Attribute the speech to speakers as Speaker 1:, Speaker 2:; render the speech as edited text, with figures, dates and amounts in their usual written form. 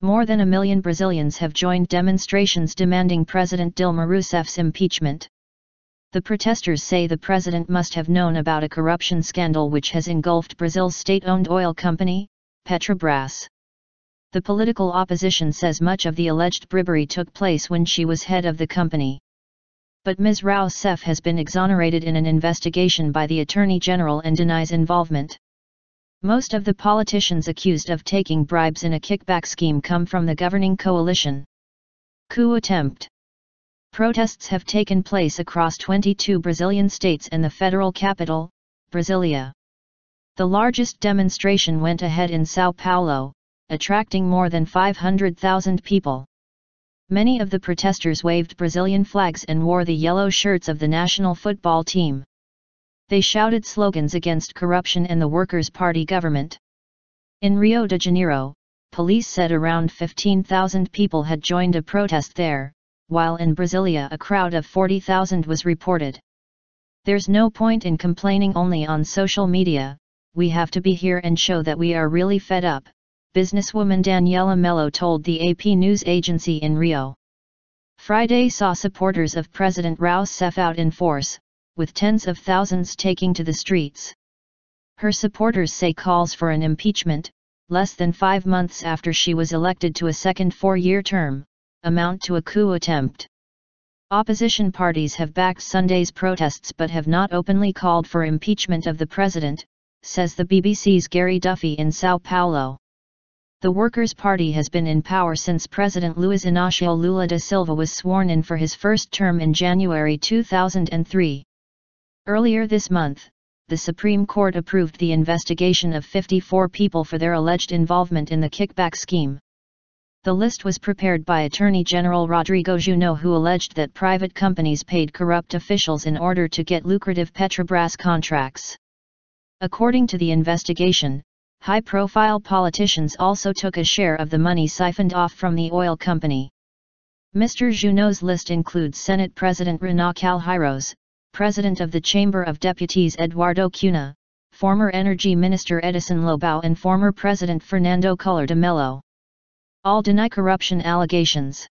Speaker 1: More than 1 million Brazilians have joined demonstrations demanding President Dilma Rousseff's impeachment. The protesters say the president must have known about a corruption scandal which has engulfed Brazil's state-owned oil company, Petrobras. The political opposition says much of the alleged bribery took place when she was head of the company. But Ms Rousseff has been exonerated in an investigation by the Attorney General and denies involvement. Most of the politicians accused of taking bribes in a kickback scheme come from the governing coalition. Coup attempt. Protests have taken place across 22 Brazilian states and the federal capital, Brasilia. The largest demonstration went ahead in Sao Paulo, attracting more than 500,000 people. Many of the protesters waved Brazilian flags and wore the yellow shirts of the national football team. They shouted slogans against corruption and the Workers' Party government. In Rio de Janeiro, police said around 15,000 people had joined a protest there, while in Brasilia a crowd of 40,000 was reported. There's no point in complaining only on social media, we have to be here and show that we are really fed up, businesswoman Daniela Mello told the AP news agency in Rio. Friday saw supporters of President Rousseff out in force, with tens of thousands taking to the streets. Her supporters say calls for an impeachment, less than 5 months after she was elected to a second 4-year term, amount to a coup attempt. Opposition parties have backed Sunday's protests but have not openly called for impeachment of the president, says the BBC's Gary Duffy in Sao Paulo. The Workers' Party has been in power since President Luiz Inácio Lula da Silva was sworn in for his first term in January 2003. Earlier this month, the Supreme Court approved the investigation of 54 people for their alleged involvement in the kickback scheme. The list was prepared by Attorney General Rodrigo Junot, who alleged that private companies paid corrupt officials in order to get lucrative Petrobras contracts. According to the investigation, high-profile politicians also took a share of the money siphoned off from the oil company. Mr. Junot's list includes Senate President Renan Calheiros, President of the Chamber of Deputies Eduardo Cunha, former Energy Minister Edison Lobão and former President Fernando Collor de Mello. All deny corruption allegations.